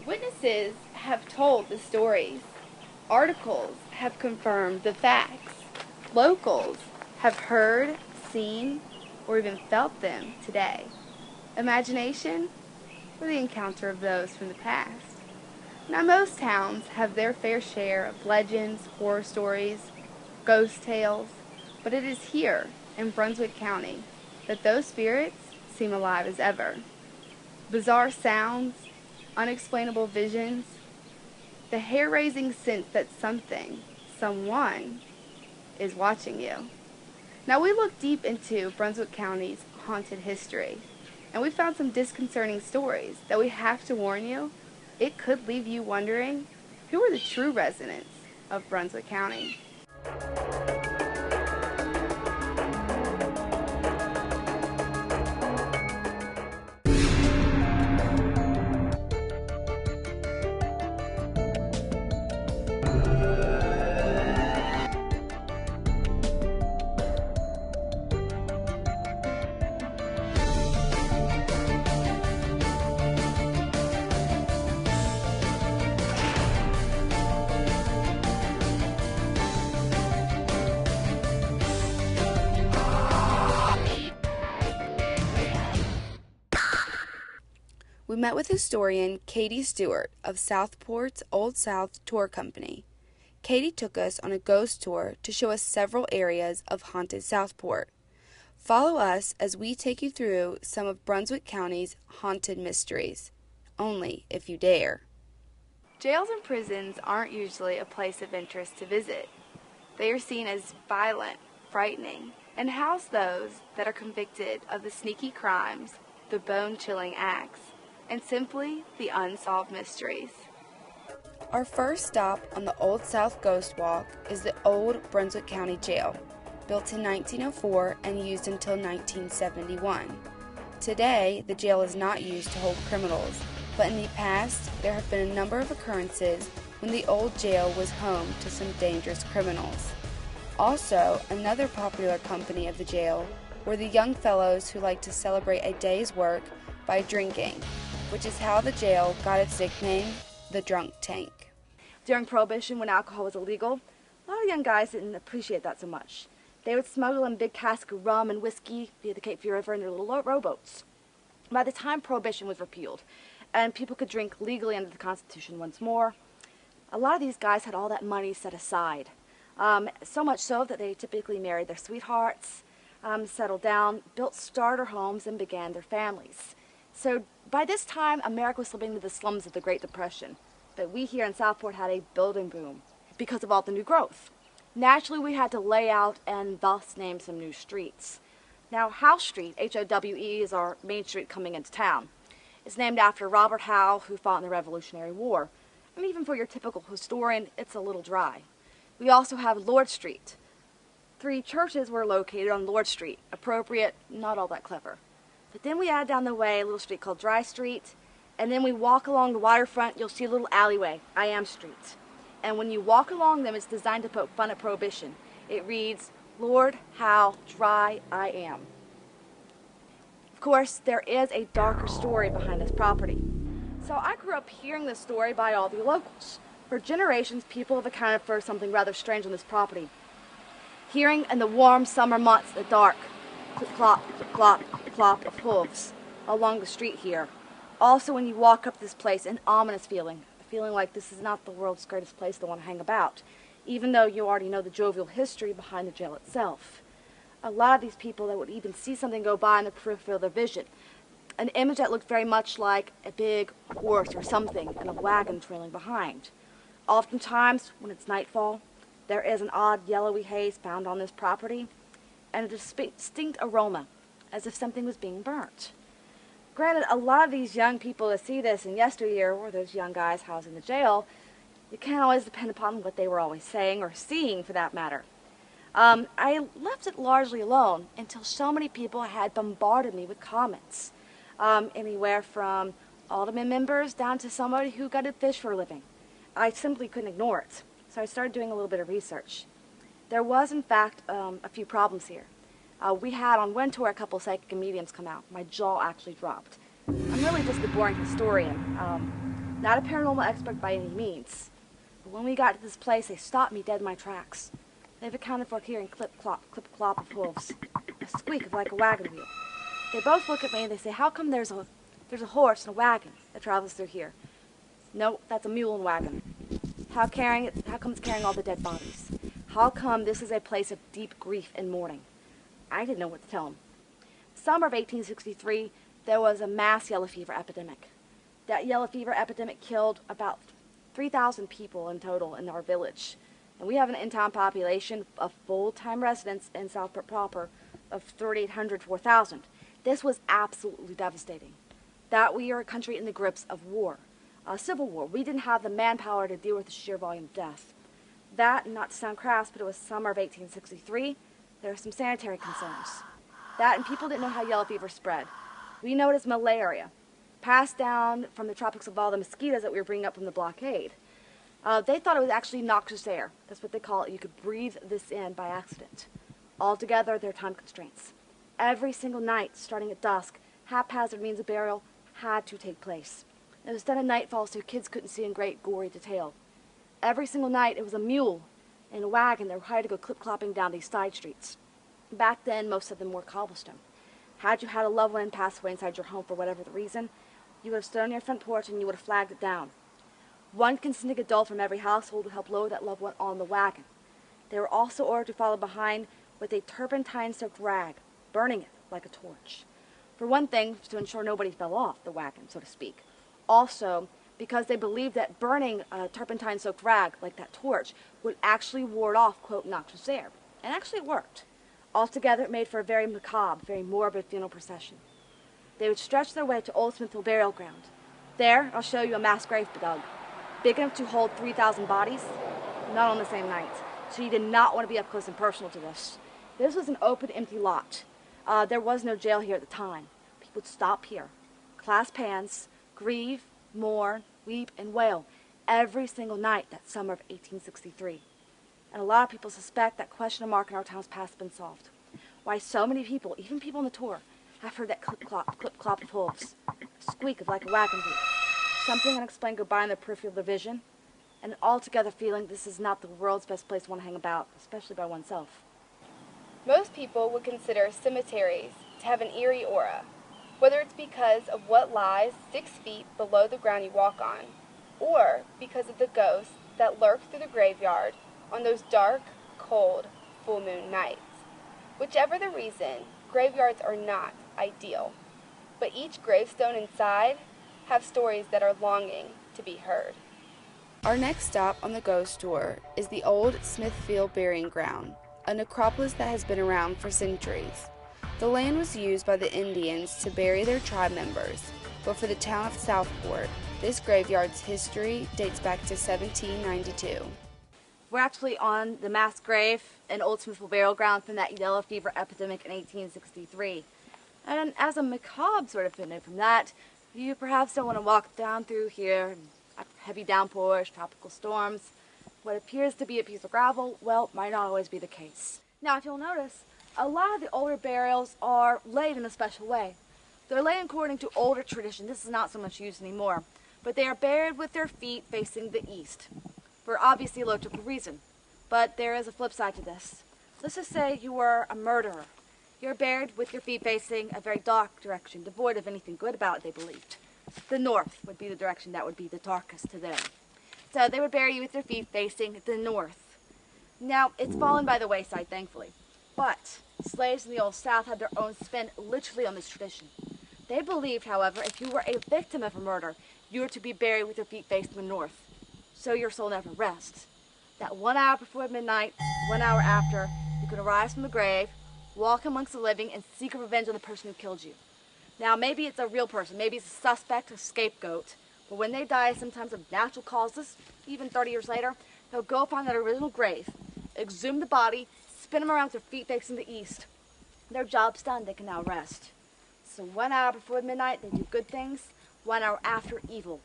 Witnesses have told the stories. Articles have confirmed the facts. Locals have heard, seen, or even felt them today. Imagination, or the encounter of those from the past. Now, most towns have their fair share of legends, horror stories, ghost tales, but it is here in Brunswick County that those spirits seem alive as ever. Bizarre sounds, unexplainable visions, the hair-raising sense that something, someone, is watching you. Now, we looked deep into Brunswick County's haunted history, and we found some disconcerting stories that we have to warn you, it could leave you wondering, who are the true residents of Brunswick County? We met with historian Katie Stewart of Southport's Old South Tour Company. Katie took us on a ghost tour to show us several areas of haunted Southport. Follow us as we take you through some of Brunswick County's haunted mysteries, only if you dare. Jails and prisons aren't usually a place of interest to visit. They are seen as violent, frightening, and house those that are convicted of the sneaky crimes, the bone-chilling acts, and simply the unsolved mysteries. Our first stop on the Old South Ghost Walk is the Old Brunswick County Jail, built in 1904 and used until 1971. Today, the jail is not used to hold criminals, but in the past, there have been a number of occurrences when the old jail was home to some dangerous criminals. Also, another popular company of the jail were the young fellows who liked to celebrate a day's work by drinking, which is how the jail got its nickname, the Drunk Tank. During Prohibition, when alcohol was illegal, a lot of young guys didn't appreciate that so much. They would smuggle in big casks of rum and whiskey via the Cape Fear River in their little rowboats. By the time Prohibition was repealed, and people could drink legally under the Constitution once more, a lot of these guys had all that money set aside. So much so that they typically married their sweethearts, settled down, built starter homes, and began their families. So by this time, America was slipping into the slums of the Great Depression. But we here in Southport had a building boom because of all the new growth. Naturally, we had to lay out and thus name some new streets. Now, Howe Street, H-O-W-E, is our main street coming into town. It's named after Robert Howe, who fought in the Revolutionary War. And even for your typical historian, it's a little dry. We also have Lord Street. 3 churches were located on Lord Street. Appropriate, not all that clever. But then we add down the way a little street called Dry Street, and then we walk along the waterfront, you'll see a little alleyway, I Am Street. And when you walk along them, it's designed to poke fun at Prohibition. It reads, Lord, how dry I am. Of course, there is a darker story behind this property. So I grew up hearing this story by all the locals. For generations, people have accounted for something rather strange on this property. Hearing in the warm summer months the dark clip-clop, clip-clop, clop of hooves along the street here. Also, when you walk up this place, an ominous feeling, a feeling like this is not the world's greatest place to want to hang about, even though you already know the jovial history behind the jail itself. A lot of these people that would even see something go by in the periphery of their vision, an image that looked very much like a big horse or something and a wagon trailing behind. Oftentimes, when it's nightfall, there is an odd yellowy haze found on this property and a distinct aroma, as if something was being burnt. Granted, a lot of these young people that see this in yesteryear, or those young guys housed in the jail, you can't always depend upon what they were always saying or seeing, for that matter. I left it largely alone until so many people had bombarded me with comments. Anywhere from alderman members down to somebody who gutted fish for a living. I simply couldn't ignore it, so I started doing a little bit of research. There was, in fact, a few problems here. We had on one tour a couple psychic mediums come out. My jaw actually dropped. I'm really just a boring historian. Not a paranormal expert by any means. But when we got to this place, they stopped me dead in my tracks. They've accounted for hearing clip-clop of hooves, a squeak of like a wagon wheel. They both look at me and they say, how come there's a horse and a wagon that travels through here? No, that's a mule and wagon. How come it's carrying all the dead bodies? How come this is a place of deep grief and mourning? I didn't know what to tell them. Summer of 1863, there was a mass yellow fever epidemic. That yellow fever epidemic killed about 3,000 people in total in our village. And we have an in-town population of full-time residents in Southport proper of 3,800 to 4,000. This was absolutely devastating. That we are a country in the grips of war, a civil war. We didn't have the manpower to deal with the sheer volume of death. That, not to sound crass, but it was summer of 1863. There were some sanitary concerns. That, and people didn't know how yellow fever spread. We know it as malaria, passed down from the tropics of all the mosquitoes that we were bringing up from the blockade. They thought it was actually noxious air. That's what they call it. You could breathe this in by accident. Altogether, there are time constraints. Every single night, starting at dusk, haphazard means of burial had to take place. It was done at nightfall so kids couldn't see in great gory detail. Every single night, it was a mule and a wagon that were hired to go clip-clopping down these side streets. Back then, most of them were cobblestone. Had you had a loved one pass away inside your home for whatever the reason, you would have stood on your front porch and you would have flagged it down. One consenting adult from every household would help load that loved one on the wagon. They were also ordered to follow behind with a turpentine-soaked rag, burning it like a torch. For one thing, to ensure nobody fell off the wagon, so to speak. Also, because they believed that burning a turpentine-soaked rag like that torch would actually ward off, quote, noxious air. And actually it worked. Altogether, it made for a very macabre, very morbid funeral procession. They would stretch their way to Old Smithville Burial Ground. There, I'll show you a mass grave dug, big enough to hold 3,000 bodies, not on the same night. So you did not want to be up close and personal to this. This was an open, empty lot. There was no jail here at the time. People would stop here, clasp hands, grieve, mourn, weep, and wail every single night that summer of 1863. And a lot of people suspect that question mark in our town's past has been solved. Why so many people, even people on the tour, have heard that clip-clop of hooves, a squeak of like a wagon wheel, something unexplained go by in the periphery of their vision, and altogether feeling this is not the world's best place to want to hang about, especially by oneself. Most people would consider cemeteries to have an eerie aura, whether it's because of what lies 6 feet below the ground you walk on, or because of the ghosts that lurk through the graveyard on those dark, cold, full moon nights. Whichever the reason, graveyards are not ideal, but each gravestone inside have stories that are longing to be heard. Our next stop on the ghost tour is the old Smithfield Burying Ground, a necropolis that has been around for centuries. The land was used by the Indians to bury their tribe members, but for the town of Southport, this graveyard's history dates back to 1792. We're actually on the mass grave in Old Smithville Burial Ground from that yellow fever epidemic in 1863. And as a macabre sort of footnote from that, you perhaps don't want to walk down through here after heavy downpours, tropical storms. What appears to be a piece of gravel, well, might not always be the case. Now, if you'll notice, a lot of the older burials are laid in a special way. They're laid according to older tradition. This is not so much used anymore. But they are buried with their feet facing the east, for obviously a logical reason. But there is a flip side to this. Let's just say you were a murderer. You're buried with your feet facing a very dark direction, devoid of anything good about it, they believed. The north would be the direction that would be the darkest to them. So they would bury you with your feet facing the north. Now, it's fallen by the wayside, thankfully. But slaves in the Old South had their own spin literally on this tradition. They believed, however, if you were a victim of a murder, you were to be buried with your feet facing the north, so your soul never rests. That 1 hour before midnight, 1 hour after, you could arise from the grave, walk amongst the living, and seek revenge on the person who killed you. Now, maybe it's a real person, maybe it's a suspect, a scapegoat, but when they die, sometimes of natural causes, even 30 years later, they'll go find that original grave, exhume the body, spin them around with their feet facing the east. Their job's done, they can now rest. So 1 hour before midnight, they do good things. 1 hour after, evil.